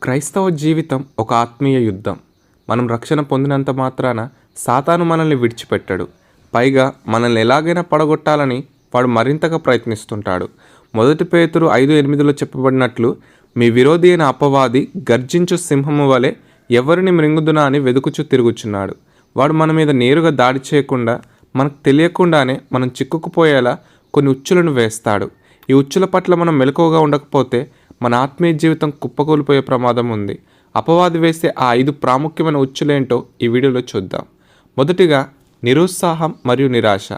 క్రైస్తవ జీవితం ఒక ఆత్మీయ యుద్ధం. మనం రక్షణ పొందినంత మాత్రాన సాతాను మనల్ని విడిచిపెట్టడు. పైగా మనల్ని ఎలాగైనా పడగొట్టాలని వాడు మరింతగా ప్రయత్నిస్తుంటాడు. 1 పేతురు 5:8లో చెప్పబడినట్లు, మీ విరోధి అయిన అపవాది గర్జించు సింహము వలె ఎవరిని మృంగుదునా అని వెదుకుచూ తిరుగుచున్నాడు. వాడు మన మీద నేరుగా దాడి చేయకుండా, మనకు తెలియకుండానే మనం చిక్కుకుపోయేలా కొన్ని ఉచ్చులను వేస్తాడు. ఈ ఉచ్చుల పట్ల మనం మెలకువగా ఉండకపోతే మన ఆత్మీయ జీవితం కుప్పకూలిపోయే ప్రమాదం ఉంది. అపవాది వేసే ఆ 5 ప్రాముఖ్యమైన ఉచ్చులేంటో ఈ వీడియోలో చూద్దాం. మొదటిగా, నిరుత్సాహం మరియు నిరాశ.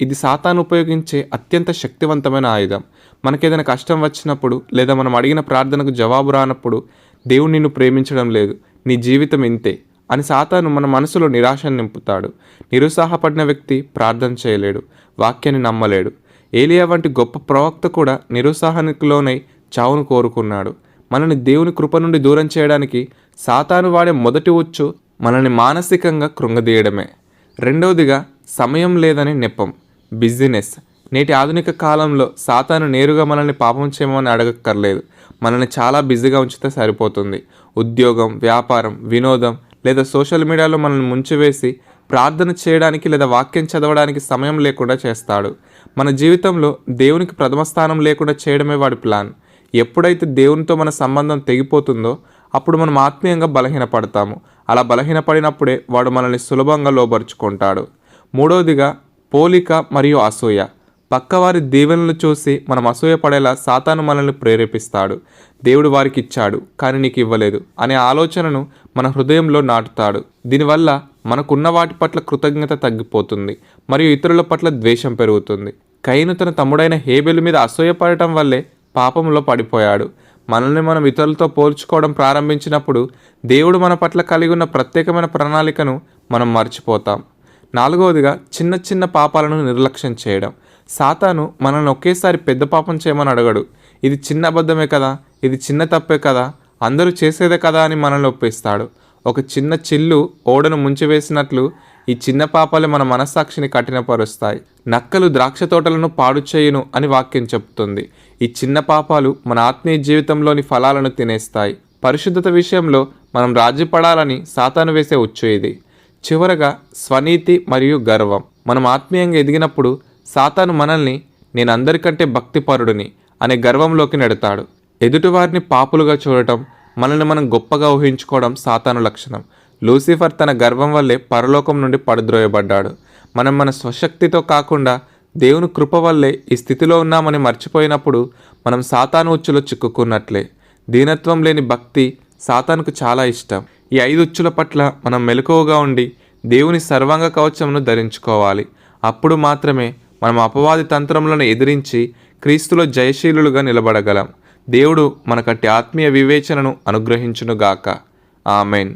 ఇది సాతాను ఉపయోగించే అత్యంత శక్తివంతమైన ఆయుధం. మనకేదైనా కష్టం వచ్చినప్పుడు, లేదా మనం అడిగిన ప్రార్థనకు జవాబు రానప్పుడు, దేవుడు నిన్ను ప్రేమించడం లేదు, నీ జీవితం ఇంతే అని సాతాను మన మనసులో నిరాశను నింపుతాడు. నిరుత్సాహపడిన వ్యక్తి ప్రార్థన చేయలేడు, వాక్యాన్ని నమ్మలేడు. ఏలియా వంటి గొప్ప ప్రవక్త కూడా నిరుత్సాహానికి లోనై చావును కోరుకున్నాడు. మనల్ని దేవుని కృప నుండి దూరం చేయడానికి సాతాను వాడే మొదటి ఉచ్చు మనల్ని మానసికంగా కృంగదీయడమే. రెండవదిగా, సమయం లేదని నెపం, బిజినెస్. నేటి ఆధునిక కాలంలో సాతాను నేరుగా మనల్ని పాపం చేయమని అడగక్కర్లేదు. మనల్ని చాలా బిజీగా ఉంచితే సరిపోతుంది. ఉద్యోగం, వ్యాపారం, వినోదం లేదా సోషల్ మీడియాలో మనల్ని ముంచివేసి ప్రార్థన చేయడానికి లేదా వాక్యం చదవడానికి సమయం లేకుండా చేస్తాడు. మన జీవితంలో దేవునికి ప్రథమ స్థానం లేకుండా చేయడమే వాడి ప్లాన్. ఎప్పుడైతే దేవునితో మన సంబంధం తెగిపోతుందో అప్పుడు మనం ఆత్మీయంగా బలహీనపడతాము. అలా బలహీనపడినప్పుడే వాడు మనల్ని సులభంగా లోబరుచుకుంటాడు. మూడవదిగా, పోలిక మరియు అసూయ. పక్కవారి దీవెనలు చూసి మనం అసూయ పడేలా సాతాను మనల్ని ప్రేరేపిస్తాడు. దేవుడు వారికి ఇచ్చాడు కానీ నీకు ఇవ్వలేదు అనే ఆలోచనను మన హృదయంలో నాటుతాడు. దీనివల్ల మనకున్న వాటి పట్ల కృతజ్ఞత తగ్గిపోతుంది మరియు ఇతరుల పట్ల ద్వేషం పెరుగుతుంది. కయీను తన తమ్ముడైన హేబెలు మీద అసూయ పడటం వల్లే పాపంలో పడిపోయాడు. మనల్ని మనం ఇతరులతో పోల్చుకోవడం ప్రారంభించినప్పుడు దేవుడు మన పట్ల కలిగి ఉన్న ప్రత్యేకమైన ప్రణాళికను మనం మర్చిపోతాం. నాలుగవదిగా, చిన్న చిన్న పాపాలను నిర్లక్ష్యం చేయడం. సాతాను మనల్ని ఒకేసారి పెద్ద పాపం చేయమని అడగడు. ఇది చిన్న అబద్ధమే కదా, ఇది చిన్న తప్పే కదా, అందరూ చేసేదే కదా అని మనల్ని ఒప్పిస్తాడు. ఒక చిన్న చిల్లు ఓడను ముంచివేసినట్లు ఈ చిన్న పాపాలే మన మనస్సాక్షిని కఠినపరుస్తాయి. నక్కలు ద్రాక్ష తోటలను పాడు చేయును అని వాక్యం చెప్తుంది. ఈ చిన్న పాపాలు మన ఆత్మీయ జీవితంలోని ఫలాలను తినేస్తాయి. పరిశుద్ధత విషయంలో మనం రాజీపడాలని సాతాను వేసే ఉచ్చు ఇది. చివరగా, స్వనీతి మరియు గర్వం. మనం ఆత్మీయంగా ఎదిగినప్పుడు సాతాను మనల్ని నేను అందరికంటే భక్తిపరుడిని అనే గర్వంలోకి నెడతాడు. ఎదుటివారిని పాపులుగా చూడటం, మనల్ని మనం గొప్పగా ఊహించుకోవడం సాతాను లక్షణం. లూసిఫర్ తన గర్వం వల్లే పరలోకం నుండి పడద్రోయబడ్డాడు. మనం మన స్వశక్తితో కాకుండా దేవుని కృప వల్లే ఈ స్థితిలో ఉన్నామని మర్చిపోయినప్పుడు మనం సాతాను ఉచ్చులో చిక్కుకున్నట్లే. దీనత్వం లేని భక్తి సాతానుకు చాలా ఇష్టం. ఈ 5 ఉచ్చుల పట్ల మనం మెలకువగా ఉండి దేవుని సర్వాంగ కవచమును ధరించుకోవాలి. అప్పుడు మాత్రమే మనం అపవాది తంత్రములను ఎదిరించి క్రీస్తులో జయశీలులుగా నిలబడగలం. దేవుడు మనకట్టి ఆత్మీయ వివేచనను అనుగ్రహించునుగాక. ఆమెన్.